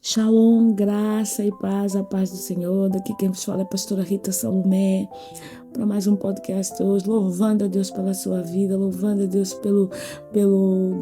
Shalom, graça e paz, a paz do Senhor. Daqui quem vos fala é a pastora Rita Salomé, para mais um podcast hoje, louvando a Deus pela sua vida, louvando a Deus pelo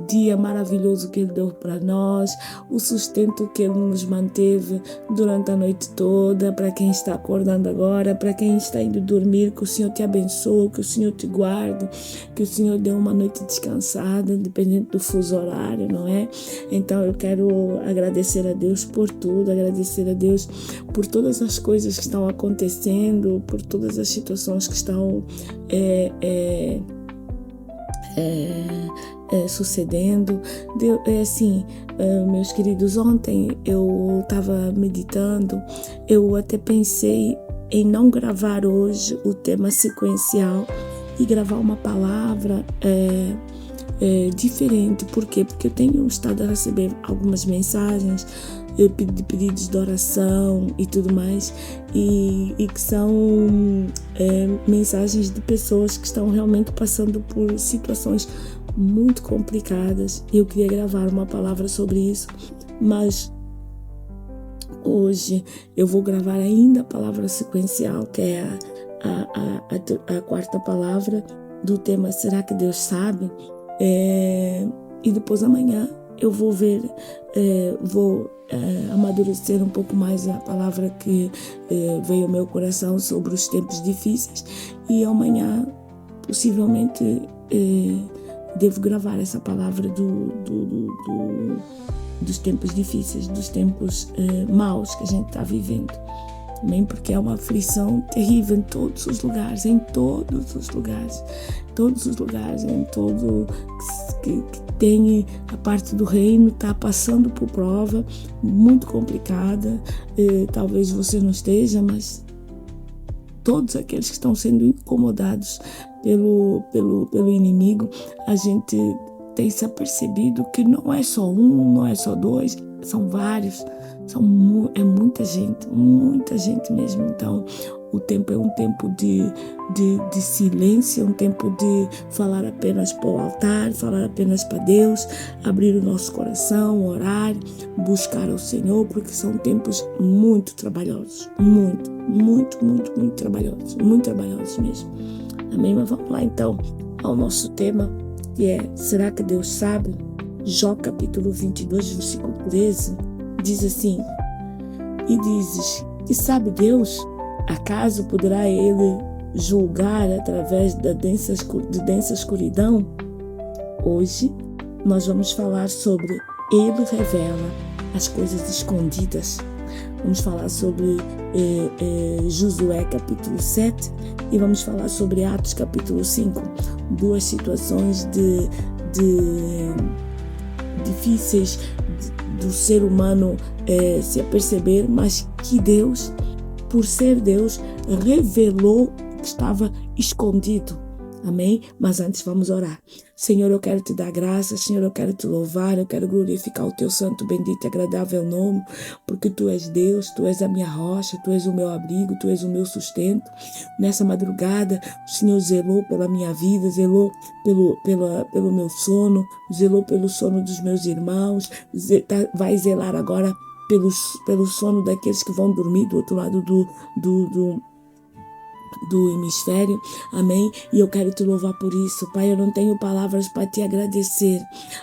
dia maravilhoso que Ele deu para nós, o sustento que Ele nos manteve durante a noite toda, para quem está acordando agora, para quem está indo dormir, que o Senhor te abençoe, que o Senhor te guarde, que o Senhor dê uma noite descansada, dependendo do fuso horário, não é? Então eu quero agradecer a Deus por tudo, agradecer a Deus por todas as coisas que estão acontecendo, por todas as situações que estão sucedendo. Meus queridos, ontem eu estava meditando, eu até pensei em não gravar hoje o tema sequencial e gravar uma palavra diferente. Por quê? Porque eu tenho estado a receber algumas mensagens de pedidos de oração e tudo mais, e que são mensagens de pessoas que estão realmente passando por situações muito complicadas. Eu queria gravar uma palavra sobre isso, mas hoje eu vou gravar ainda a palavra sequencial, que é a quarta palavra do tema Será que Deus sabe? E depois amanhã eu vou vou amadurecer um pouco mais a palavra que veio ao meu coração sobre os tempos difíceis, e amanhã possivelmente devo gravar essa palavra dos tempos difíceis, dos tempos maus que a gente está vivendo. Também porque é uma aflição terrível em todos os lugares, em todos os lugares, em todo que tem a parte do reino está passando por prova muito complicada. Talvez você não esteja, mas todos aqueles que estão sendo incomodados pelo inimigo, a gente tem se apercebido que não é só um, não é só dois, são vários, é muita gente mesmo. Então, o tempo é um tempo de silêncio, um tempo de falar apenas para o altar, falar apenas para Deus, abrir o nosso coração, orar, buscar ao Senhor, porque são tempos muito trabalhosos, muito trabalhosos mesmo. Amém? Mas vamos lá então ao nosso tema, que é: será que Deus sabe? Jó capítulo 22, versículo 13, diz assim: e dizes, que sabe Deus? Acaso poderá Ele julgar através de densa escuridão? Hoje nós vamos falar sobre Ele revela as coisas escondidas. Vamos falar sobre Josué capítulo 7 e vamos falar sobre Atos capítulo 5. Duas situações difíceis do ser humano se aperceber, mas que Deus, por ser Deus, revelou o que estava escondido. Amém? Mas antes vamos orar. Senhor, eu quero te dar graças, Senhor, eu quero te louvar, eu quero glorificar o teu santo, bendito e agradável nome, porque tu és Deus, tu és a minha rocha, tu és o meu abrigo, tu és o meu sustento. Nessa madrugada, o Senhor zelou pela minha vida, zelou pelo meu sono, zelou pelo sono dos meus irmãos, vai zelar agora pelo sono daqueles que vão dormir do outro lado do hemisfério. Amém? E eu quero te louvar por isso, Pai. Eu não tenho palavras para te agradecer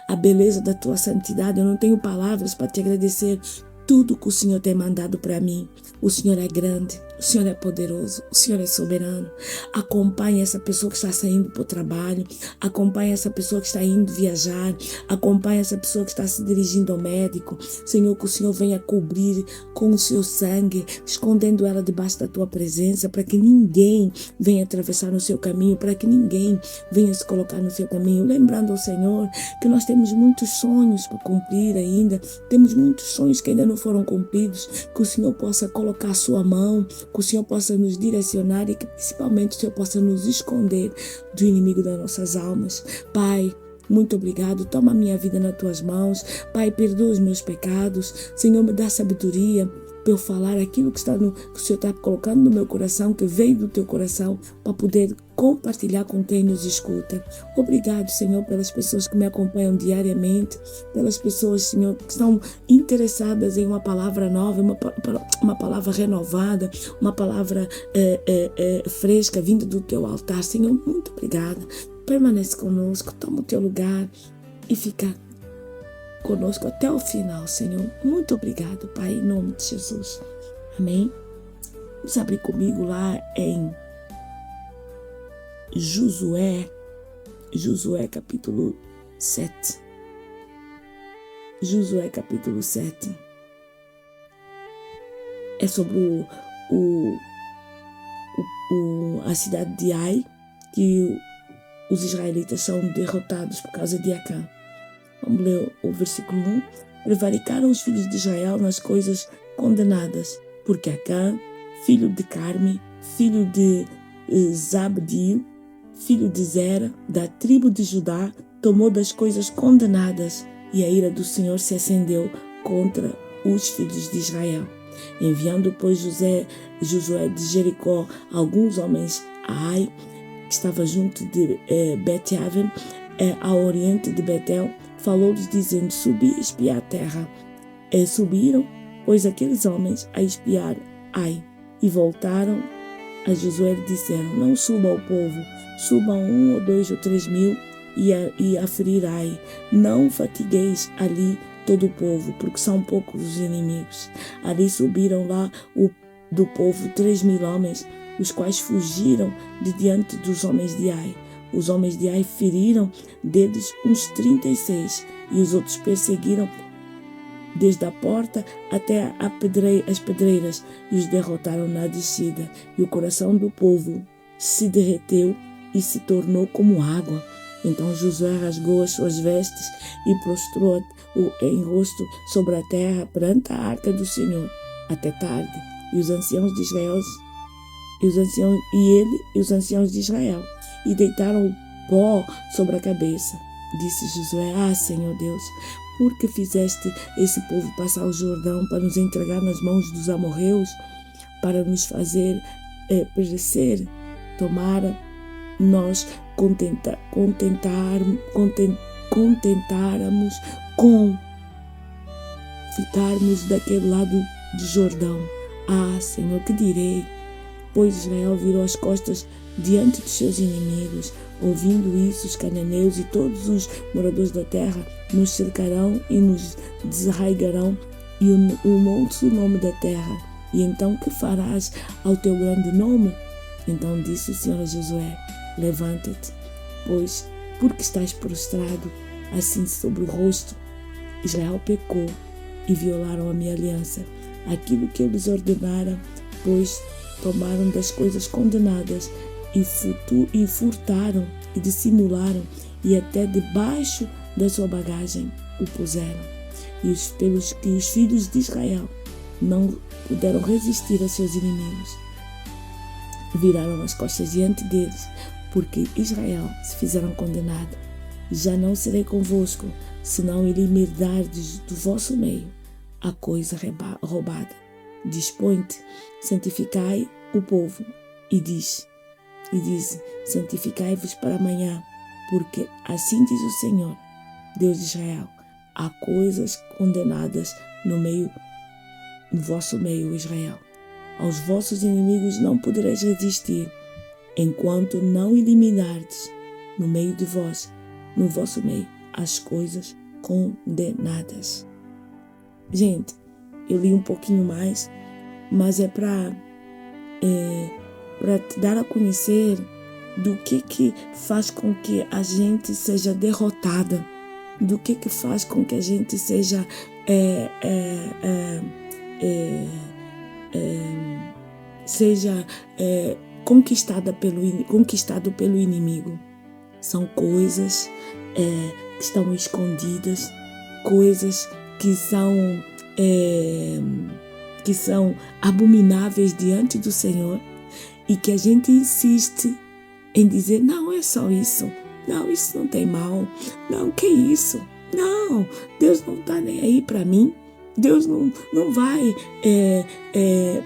a beleza da tua santidade, eu não tenho palavras para te agradecer tudo que o Senhor tem mandado para mim. O Senhor é grande, o Senhor é poderoso, o Senhor é soberano. Acompanhe essa pessoa que está saindo para o trabalho, acompanhe essa pessoa que está indo viajar, acompanhe essa pessoa que está se dirigindo ao médico. Senhor, que o Senhor venha cobrir com o seu sangue, escondendo ela debaixo da tua presença, para que ninguém venha atravessar no seu caminho, para que ninguém venha se colocar no seu caminho. Lembrando ao Senhor que nós temos muitos sonhos para cumprir ainda, temos muitos sonhos que ainda não foram cumpridos, que o Senhor possa colocar a sua mão, que o Senhor possa nos direcionar e que principalmente o Senhor possa nos esconder do inimigo das nossas almas. Pai, muito obrigado. Toma a minha vida nas tuas mãos. Pai, perdoa os meus pecados. Senhor, me dá sabedoria. para eu falar aquilo que que o Senhor está colocando no meu coração, que veio do teu coração, para poder compartilhar com quem nos escuta. Obrigado, Senhor, pelas pessoas que me acompanham diariamente, pelas pessoas, Senhor, que estão interessadas em uma palavra nova, uma palavra renovada, uma palavra fresca, vinda do teu altar. Senhor, muito obrigada. Permanece conosco, toma o teu lugar e fica conosco até o final, Senhor. Muito obrigado, Pai, em nome de Jesus. Amém? Vamos abrir comigo lá em Josué capítulo 7. Josué capítulo 7. É sobre a cidade de Ai, que os israelitas são derrotados por causa de Acã. Vamos ler o versículo 1. Prevaricaram os filhos de Israel nas coisas condenadas, porque Acã, filho de Carme, filho de Zabdiel, filho de Zera, da tribo de Judá, tomou das coisas condenadas, e a ira do Senhor se acendeu contra os filhos de Israel. Enviando, pois, Josué de Jericó alguns homens a Ai, que estava junto de Bet-Aven, ao oriente de Betel, falou-lhes dizendo: subi e espiar a terra. Subiram, pois, aqueles homens a espiar Ai, e voltaram a Josué e disseram: não suba o povo, subam 1 ou 2 ou 3 mil e a ferir Ai. Não fatigueis ali todo o povo, porque são poucos os inimigos. Ali subiram lá do povo 3.000 homens, os quais fugiram de diante dos homens de Ai. Os homens de Ai feriram deles uns 36, e os outros perseguiram desde a porta até as pedreiras, e os derrotaram na descida. E o coração do povo se derreteu e se tornou como água. Então Josué rasgou as suas vestes e prostrou em rosto sobre a terra perante a arca do Senhor até tarde. E os anciãos de Israel e deitaram o pó sobre a cabeça. Disse Josué: Senhor Deus, por que fizeste esse povo passar o Jordão para nos entregar nas mãos dos amorreus, para nos fazer perecer? Tomara nós contentáramos com ficarmos daquele lado de Jordão. Senhor, que direi? Pois Israel virou as costas diante dos seus inimigos. Ouvindo isso, os cananeus e todos os moradores da terra nos cercarão e nos desarraigarão, e o nome da terra. E então que farás ao teu grande nome? Então disse o Senhor a Josué: levanta-te, pois, porque estás prostrado assim sobre o rosto. Israel pecou e violaram a minha aliança, aquilo que eles ordenaram, pois tomaram das coisas condenadas e furtaram e dissimularam, e até debaixo da sua bagagem o puseram. E pelos que os filhos de Israel não puderam resistir a seus inimigos, viraram as costas diante deles, porque Israel se fizeram condenado. Já não serei convosco, senão eliminardes do vosso meio a coisa roubada. Dispõe-te, santificai o povo, e diz, santificai-vos para amanhã, porque assim diz o Senhor, Deus de Israel: há coisas condenadas no vosso meio, Israel. Aos vossos inimigos não podereis resistir, enquanto não eliminardes no meio de vós, no vosso meio, as coisas condenadas. Gente, eu li um pouquinho mais, mas é para te dar a conhecer do que faz com que a gente seja derrotada, do que faz com que a gente seja conquistado pelo inimigo. São coisas que estão escondidas, coisas que são abomináveis diante do Senhor, e que a gente insiste em dizer: não, é só isso, não, isso não tem mal, não, que isso, não, Deus não está nem aí para mim. Deus não vai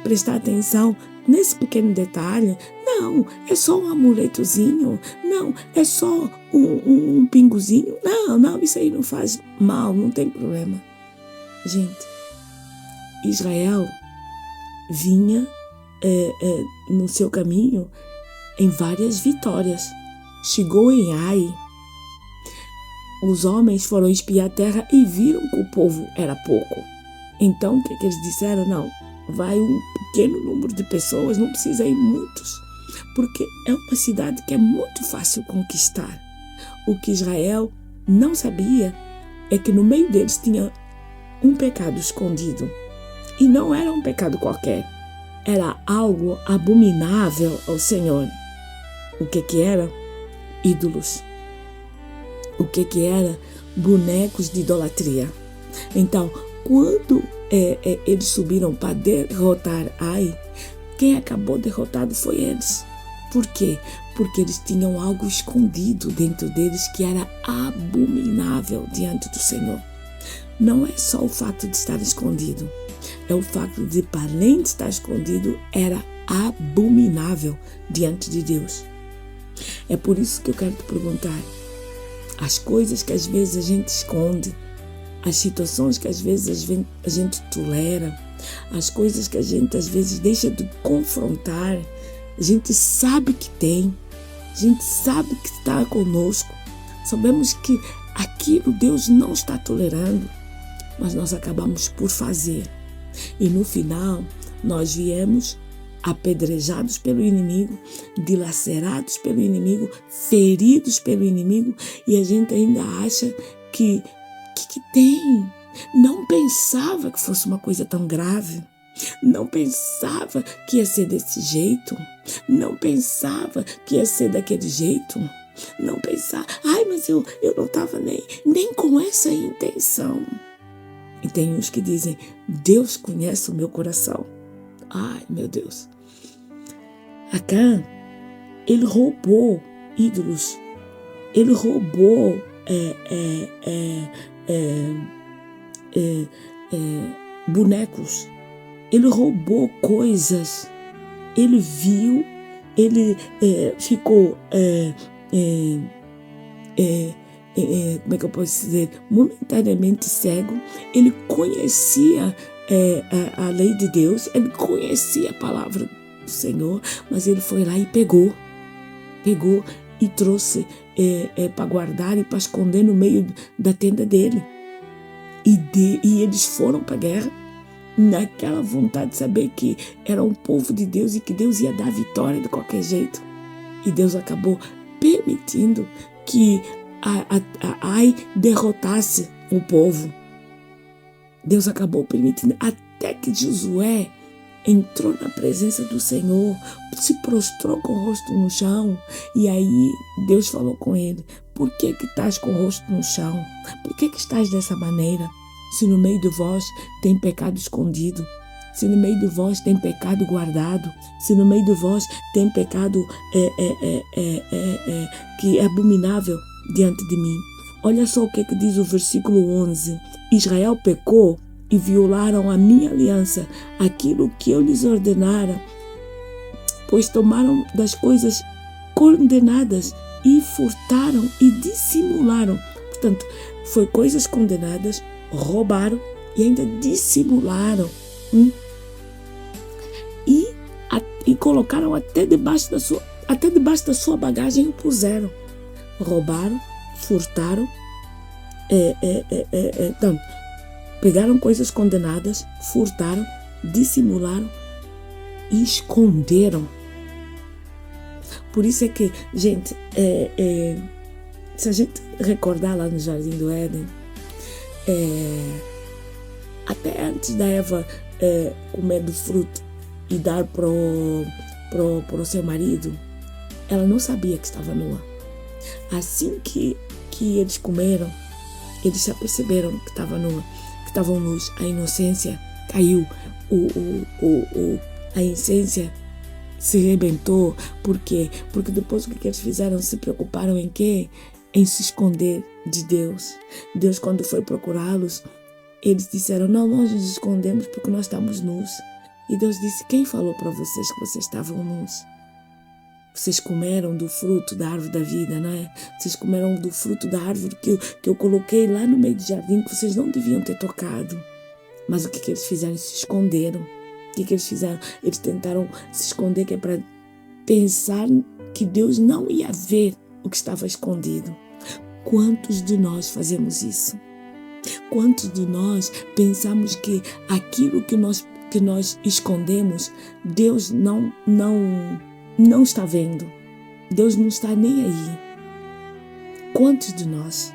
prestar atenção nesse pequeno detalhe. Não, é só um amuletozinho. Não, é só um pingozinho. Não, isso aí não faz mal, não tem problema. Gente, Israel vinha no seu caminho em várias vitórias. Chegou em Ai. Os homens foram espiar a terra e viram que o povo era pouco. Então, o que eles disseram? Não, vai um pequeno número de pessoas, não precisa ir muitos, porque é uma cidade que é muito fácil conquistar. O que Israel não sabia é que no meio deles tinha um pecado escondido. E não era um pecado qualquer, era algo abominável ao Senhor. O que era? Ídolos. O que era? Bonecos de idolatria. Então, quando eles subiram para derrotar Ai, quem acabou derrotado foi eles. Por quê? Porque eles tinham algo escondido dentro deles que era abominável diante do Senhor. Não é só o fato de estar escondido, é o fato de, para além de estar escondido, era abominável diante de Deus. É por isso que eu quero te perguntar: as coisas que às vezes a gente esconde, as situações que às vezes a gente tolera, as coisas que a gente às vezes deixa de confrontar, a gente sabe que tem, a gente sabe que está conosco, sabemos que aquilo Deus não está tolerando, mas nós acabamos por fazer. E no final, nós viemos apedrejados pelo inimigo, dilacerados pelo inimigo, feridos pelo inimigo, e a gente ainda acha que tem. Não pensava que fosse uma coisa tão grave. Não pensava que ia ser desse jeito. Não pensava que ia ser daquele jeito. Não pensava, mas eu não estava nem com essa intenção. E tem uns que dizem: Deus conhece o meu coração. Ai, meu Deus. Acã, ele roubou ídolos. Ele roubou bonecos. Ele roubou coisas. Ele viu, ele ficou, como é que eu posso dizer, momentaneamente cego. Ele conhecia a lei de Deus, ele conhecia a palavra do Senhor, mas ele foi lá e pegou e trouxe para guardar e para esconder no meio da tenda dele. E eles foram para a guerra naquela vontade de saber que era um povo de Deus e que Deus ia dar vitória de qualquer jeito. E Deus acabou permitindo que a Ai derrotasse o povo. Deus acabou permitindo até que Josué entrou na presença do Senhor, se prostrou com o rosto no chão, e aí Deus falou com ele: por que estás com o rosto no chão? Por que estás dessa maneira? Se no meio de vós tem pecado escondido, se no meio de vós tem pecado guardado, se no meio de vós tem pecado que é abominável diante de mim. Olha só o que diz o versículo 11. Israel pecou e violaram a minha aliança, aquilo que eu lhes ordenara, pois tomaram das coisas condenadas e furtaram e dissimularam. Portanto, foi coisas condenadas, roubaram e ainda dissimularam. E colocaram até debaixo da sua bagagem e puseram. Roubaram, furtaram, pegaram coisas condenadas, furtaram, dissimularam e esconderam. Por isso é que, gente, se a gente recordar lá no Jardim do Éden, até antes da Eva comer do fruto e dar pro seu marido, ela não sabia que estava nua. Assim que eles comeram, eles já perceberam que estava nua, que estavam nus. A inocência caiu, a inocência se rebentou. Por quê? Porque depois o que eles fizeram? Se preocuparam em quê? Em se esconder de Deus. Deus, quando foi procurá-los, Eles disseram, não, nós nos escondemos porque nós estamos nus. E Deus disse, quem falou para vocês que vocês estavam nus? Vocês comeram do fruto da árvore da vida, não é? Vocês comeram do fruto da árvore que eu coloquei lá no meio do jardim, que vocês não deviam ter tocado. Mas o que eles fizeram? Se esconderam. O que eles fizeram? Eles tentaram se esconder, que é para pensar que Deus não ia ver o que estava escondido. Quantos de nós fazemos isso? Quantos de nós pensamos que aquilo que nós escondemos, Deus não está vendo? Deus não está nem aí. Quantos de nós?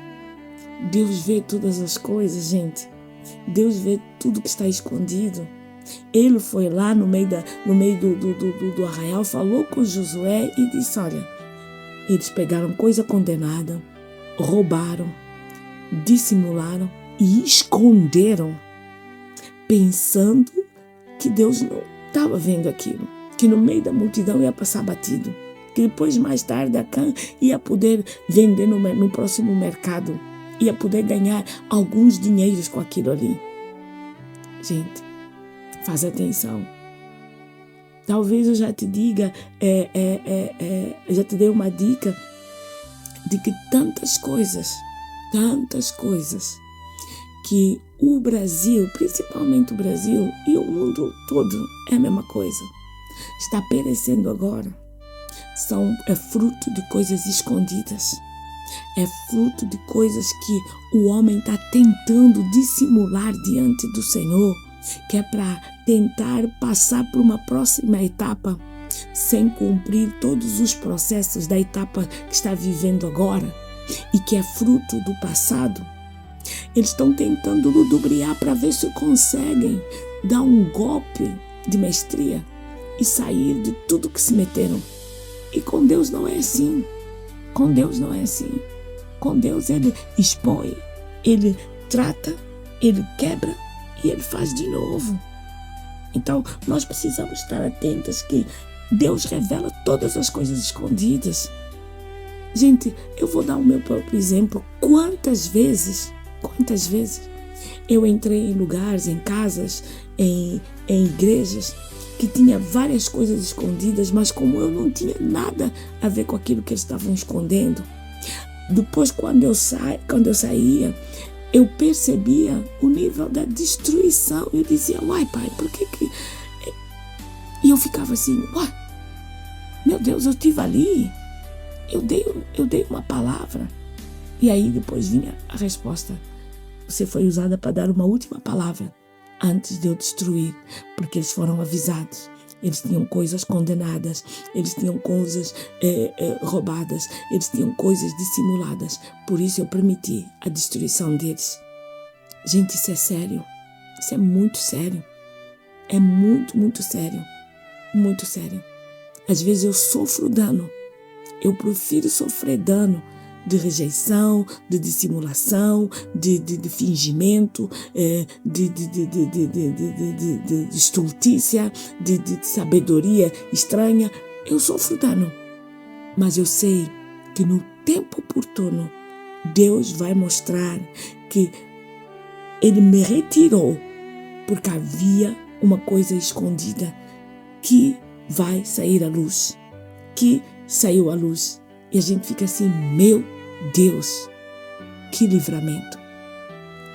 Deus vê todas as coisas, gente. Deus vê tudo que está escondido. Ele foi lá no meio do arraial, falou com Josué e disse, olha, eles pegaram coisa condenada, roubaram, dissimularam e esconderam, pensando que Deus não estava vendo aquilo, que no meio da multidão ia passar batido, que depois, mais tarde, Acã ia poder vender no próximo mercado, ia poder ganhar alguns dinheiros com aquilo ali. Gente, faz atenção. Talvez eu já te diga, já te dei uma dica de que tantas coisas que o Brasil, principalmente o Brasil e o mundo todo, é a mesma coisa, está perecendo agora, é fruto de coisas escondidas, é fruto de coisas que o homem está tentando dissimular diante do Senhor, que é para tentar passar por uma próxima etapa sem cumprir todos os processos da etapa que está vivendo agora e que é fruto do passado. Eles estão tentando ludibriar para ver se conseguem dar um golpe de mestria e sair de tudo que se meteram. E com Deus não é assim. Com Deus não é assim. Com Deus ele expõe, ele trata, ele quebra e ele faz de novo. Então nós precisamos estar atentas que Deus revela todas as coisas escondidas. Gente, eu vou dar o meu próprio exemplo. Quantas vezes eu entrei em lugares, em casas, em igrejas que tinha várias coisas escondidas, mas como eu não tinha nada a ver com aquilo que eles estavam escondendo, depois quando eu saía, eu percebia o nível da destruição. Eu dizia, uai pai, por que que... E eu ficava assim, uai, meu Deus, eu estive ali, eu dei uma palavra. E aí depois vinha a resposta, você foi usada para dar uma última palavra antes de eu destruir, porque eles foram avisados. Eles tinham coisas condenadas, eles tinham coisas roubadas, eles tinham coisas dissimuladas. Por isso eu permiti a destruição deles. Gente, isso é sério. Isso é muito sério. É muito, muito sério. Muito sério. Às vezes eu sofro dano. Eu prefiro sofrer dano de rejeição, de dissimulação, de fingimento, de estultícia, de sabedoria estranha. Eu sofro dano, mas eu sei que no tempo oportuno Deus vai mostrar que Ele me retirou porque havia uma coisa escondida que vai sair à luz, que saiu à luz. E a gente fica assim, meu Deus, que livramento,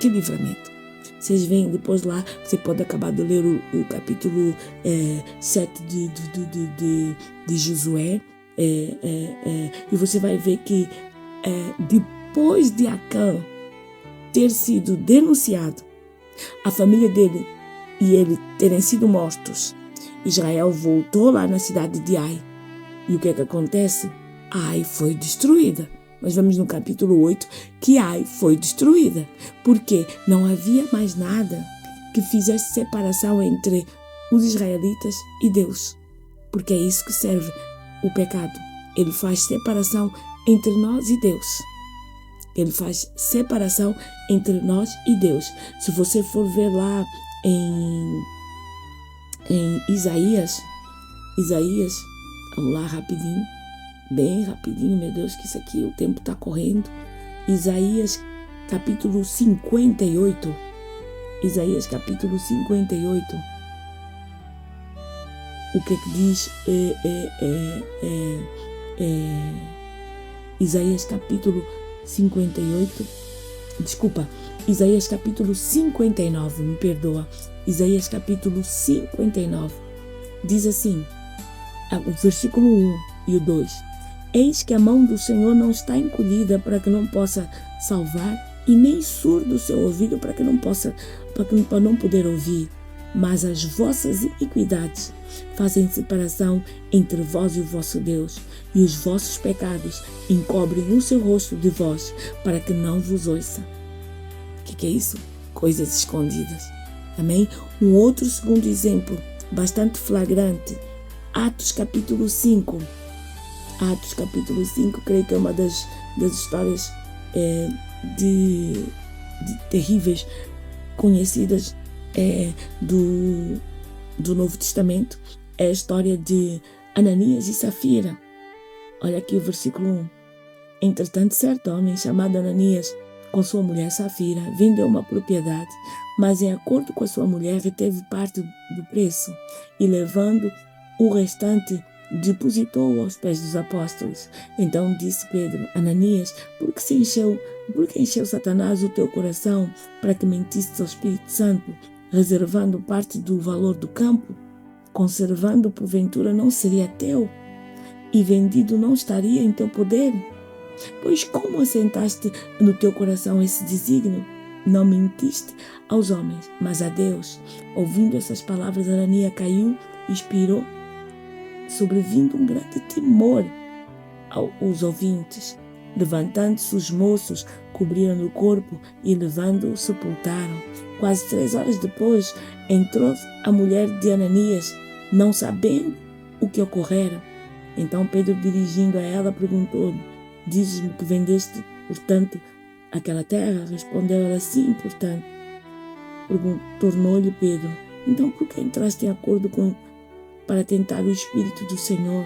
que livramento. Vocês veem depois lá, você pode acabar de ler o capítulo 7 de Josué, e você vai ver que depois de Acã ter sido denunciado, a família dele e ele terem sido mortos, Israel voltou lá na cidade de Ai. E o que é que acontece? Ai foi destruída. Nós vemos no capítulo 8 que Ai foi destruída, porque não havia mais nada que fizesse separação entre os israelitas e Deus, porque é isso que serve o pecado. Ele faz separação entre nós e Deus. Ele faz separação entre nós e Deus. Se você for ver lá em Isaías, vamos lá rapidinho, bem rapidinho, meu Deus, que isso aqui, o tempo está correndo. Isaías capítulo 58, Isaías capítulo 58, o que é que diz Isaías capítulo 58, desculpa, Isaías capítulo 59, me perdoa, Isaías capítulo 59, diz assim, o versículo 1 e o 2, eis que a mão do Senhor não está encolhida para que não possa salvar, e nem surdo o seu ouvido para não poder ouvir, mas as vossas iniquidades fazem separação entre vós e o vosso Deus, e os vossos pecados encobrem o seu rosto de vós, para que não vos ouça. O que é isso? Coisas escondidas. Amém? Um outro segundo exemplo, bastante flagrante, Atos capítulo 5. Atos capítulo 5, creio que é uma das histórias de terríveis conhecidas do Novo Testamento. É a história de Ananias e Safira. Olha aqui o versículo 1. Entretanto, certo homem chamado Ananias, com sua mulher Safira, vendeu uma propriedade, mas em acordo com a sua mulher reteve parte do preço e, levando o restante, depositou-o aos pés dos apóstolos. Então disse Pedro: Ananias, por que encheu Satanás o teu coração para que mentisses ao Espírito Santo, reservando parte do valor do campo? Conservando porventura não seria teu, e vendido não estaria em teu poder? Pois como assentaste no teu coração esse desígnio? Não mentiste aos homens, mas a Deus. Ouvindo essas palavras, Ananias caiu e expirou, sobrevindo um grande temor aos ouvintes. Levantando-se os moços, cobriram o corpo e, levando-o, sepultaram. Quase 3 horas depois, entrou a mulher de Ananias, não sabendo o que ocorrera. Então Pedro, dirigindo a ela, perguntou-lhe: dizes-me que vendeste, portanto, aquela terra? Respondeu ela: sim, portanto. Tornou-lhe Pedro: então por que entraste em acordo para tentar o Espírito do Senhor?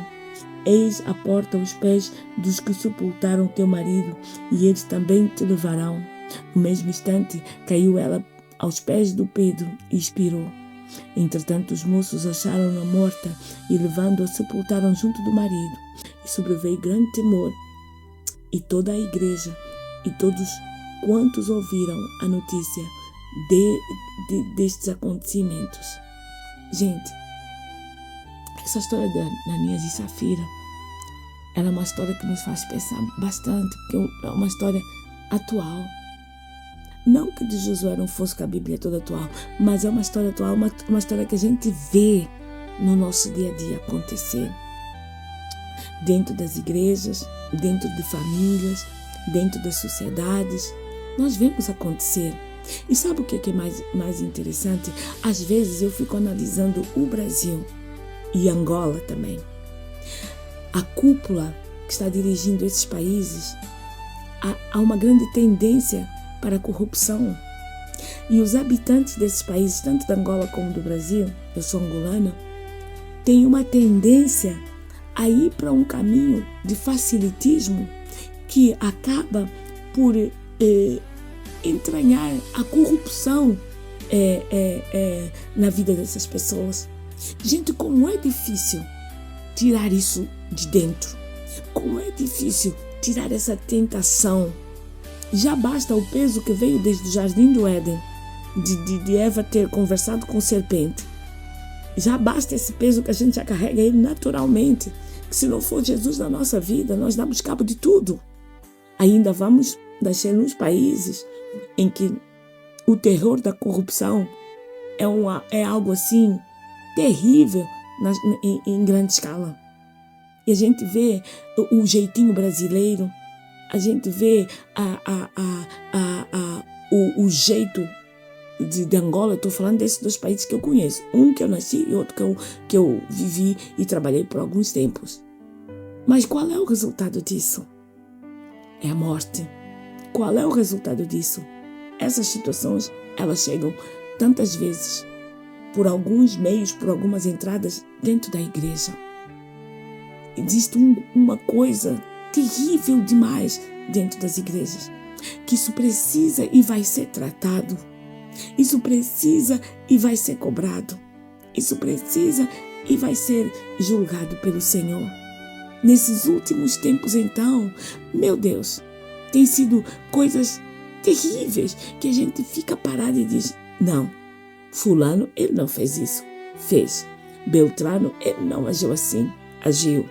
Eis a porta aos pés dos que sepultaram teu marido, e eles também te levarão. No mesmo instante, caiu ela aos pés do Pedro e expirou. Entretanto, os moços acharam-na morta e, levando-a, sepultaram junto do marido. E sobreveio grande temor, e toda a igreja e todos quantos ouviram a notícia destes acontecimentos. Gente, essa história de Ananias e Safira, ela é uma história que nos faz pensar bastante, porque é uma história atual. Não que de Josué não fosse que a Bíblia é toda atual, mas é uma história atual, uma história que a gente vê no nosso dia a dia acontecer. Dentro das igrejas, dentro de famílias, dentro das sociedades, nós vemos acontecer. E sabe o que é mais interessante? Às vezes eu fico analisando o Brasil e Angola também. A cúpula que está dirigindo esses países, há uma grande tendência para a corrupção. E os habitantes desses países, tanto da Angola como do Brasil, eu sou angolana, têm uma tendência a ir para um caminho de facilitismo que acaba por entranhar a corrupção na vida dessas pessoas. Gente, como é difícil tirar isso de dentro. Como é difícil tirar essa tentação. Já basta o peso que veio desde o Jardim do Éden, de Eva ter conversado com a serpente. Já basta esse peso que a gente já carrega ele naturalmente. Que se não for Jesus na nossa vida, nós damos cabo de tudo. Ainda vamos nascer nos países em que o terror da corrupção é algo assim terrível em grande escala. E a gente vê o jeitinho brasileiro, a gente vê o jeito de Angola. Eu estou falando desses 2 países que eu conheço. Um que eu nasci e outro que eu vivi e trabalhei por alguns tempos. Mas qual é o resultado disso? É a morte. Qual é o resultado disso? Essas situações, elas chegam tantas vezes por alguns meios, por algumas entradas dentro da igreja. Existe uma coisa terrível demais dentro das igrejas, que isso precisa e vai ser tratado. Isso precisa e vai ser cobrado. Isso precisa e vai ser julgado pelo Senhor. Nesses últimos tempos, então, meu Deus, tem sido coisas terríveis que a gente fica parado e diz: não, fulano, ele não fez isso. Fez. Beltrano, ele não agiu assim. Agiu.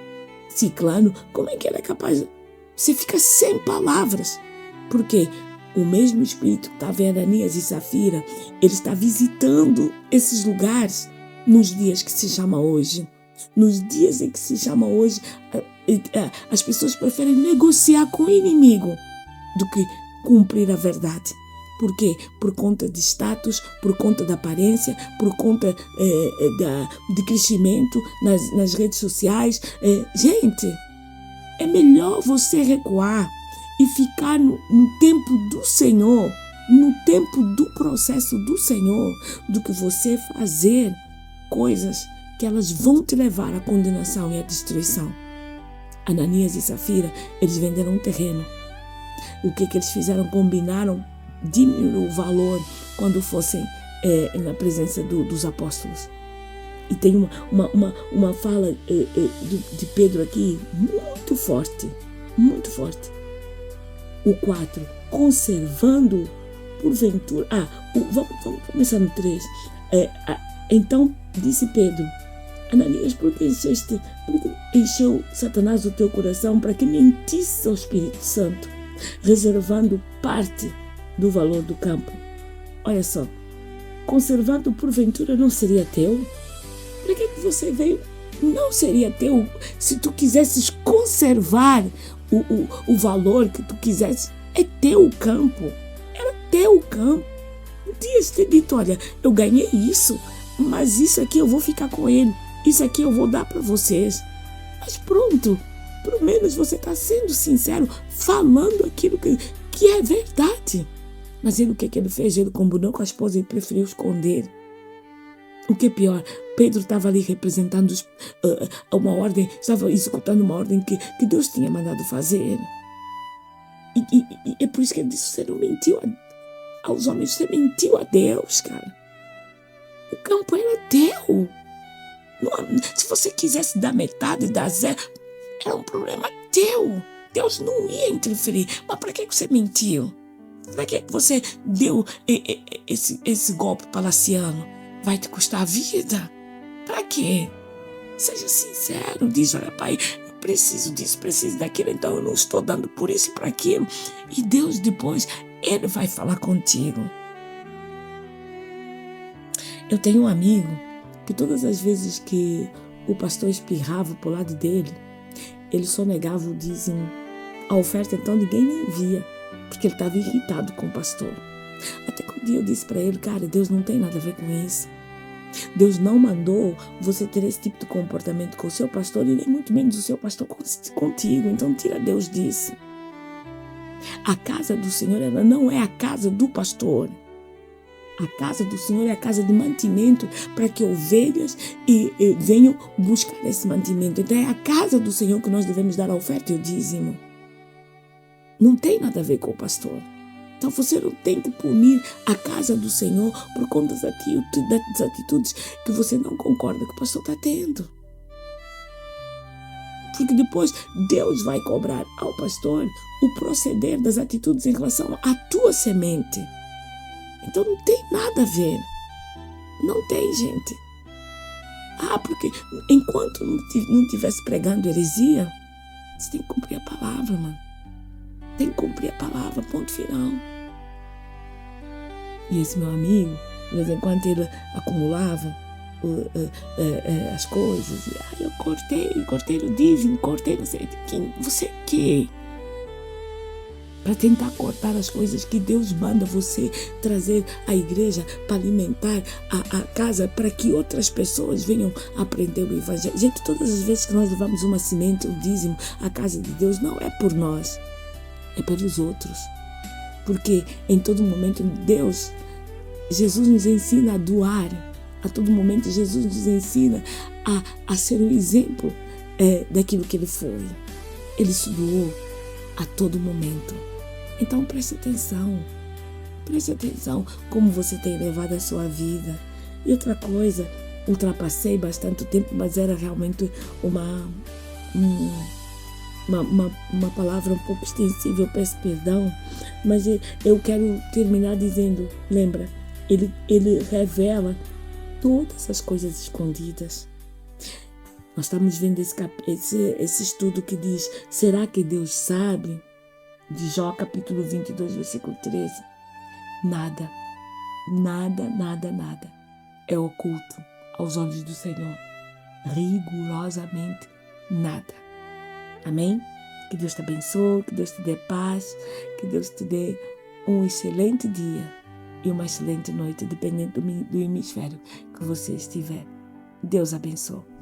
Ciclano, como é que ele é capaz? Você fica sem palavras. Porque o mesmo Espírito que estava em Ananias e Safira, ele está visitando esses lugares nos dias que se chama hoje. Nos dias em que se chama hoje, as pessoas preferem negociar com o inimigo do que cumprir a verdade. Por quê? Por conta de status, por conta da aparência, por conta de crescimento nas redes sociais. Gente, é melhor você recuar e ficar no tempo do Senhor, no tempo do processo do Senhor, do que você fazer coisas que elas vão te levar à condenação e à destruição. Ananias e Safira, eles venderam um terreno. O que eles fizeram? Combinaram diminuir o valor quando fossem na presença dos apóstolos. E tem uma fala de Pedro aqui muito forte, muito forte. O 4, conservando porventura. Vamos começar no 3. Então disse Pedro: Ananias, por que encheu Satanás o teu coração para que mentisse ao Espírito Santo, reservando parte do valor do campo? Olha só, conservando porventura não seria teu? Para que você veio? Não seria teu se tu quisesses conservar o valor que tu quisesse. É teu o campo, era teu campo. Podias ter dito: olha, eu ganhei isso, mas isso aqui eu vou ficar com ele, isso aqui eu vou dar para vocês. Mas pronto, pelo menos você está sendo sincero, falando aquilo que é verdade. Mas ele, o que ele fez? Ele combinou com a esposa e preferiu esconder. O que é pior, Pedro estava ali representando uma ordem, estava executando uma ordem que Deus tinha mandado fazer. E é por isso que ele disse: você não mentiu aos homens, você mentiu a Deus, cara. O campo era teu. Se você quisesse dar metade, dar zero, era um problema teu. Deus não ia interferir. Mas para que você mentiu? Para que você deu esse golpe palaciano? Vai te custar a vida? Para quê? Seja sincero, diz: olha, pai, eu preciso disso, preciso daquilo, então eu não estou dando por isso e para aquilo. E Deus depois, ele vai falar contigo. Eu tenho um amigo que todas as vezes que o pastor espirrava pro lado dele, ele só negava o dízimo, a oferta, então ninguém nem via, porque ele estava irritado com o pastor. Até que um dia eu disse para ele: cara, Deus não tem nada a ver com isso. Deus não mandou você ter esse tipo de comportamento com o seu pastor e nem muito menos o seu pastor contigo. Então tira Deus disso. A casa do Senhor, ela não é a casa do pastor. A casa do Senhor é a casa de mantimento para que ovelhas venham buscar esse mantimento. Então é a casa do Senhor que nós devemos dar a oferta e o dízimo. Não tem nada a ver com o pastor. Então você não tem que punir a casa do Senhor por conta das atitudes que você não concorda que o pastor está tendo. Porque depois Deus vai cobrar ao pastor o proceder das atitudes em relação à tua semente. Então não tem nada a ver. Não tem, gente. Porque enquanto não estivesse pregando heresia, você tem que cumprir a palavra, mano. Tem que cumprir a palavra, ponto final. E esse meu amigo, de vez em quando ele acumulava as coisas. Eu cortei o dízimo, cortei não sei de quem. Você quê? Para tentar cortar as coisas que Deus manda você trazer à igreja para alimentar a casa, para que outras pessoas venham aprender o evangelho. Gente, todas as vezes que nós levamos uma semente, um dízimo à casa de Deus, não é por nós, é pelos outros. Porque em todo momento Jesus nos ensina a doar. A todo momento Jesus nos ensina a ser um exemplo daquilo que ele foi. Ele se doou a todo momento. Então preste atenção. Preste atenção como você tem levado a sua vida. E outra coisa, ultrapassei bastante tempo, mas era realmente uma palavra um pouco extensível, peço perdão, mas eu quero terminar dizendo, lembra, ele revela todas as coisas escondidas. Nós estamos vendo esse estudo que diz, será que Deus sabe? De Jó capítulo 22, versículo 13. Nada é oculto aos olhos do Senhor. Rigorosamente nada. Amém? Que Deus te abençoe, que Deus te dê paz, que Deus te dê um excelente dia e uma excelente noite, dependendo do hemisfério que você estiver. Deus abençoe.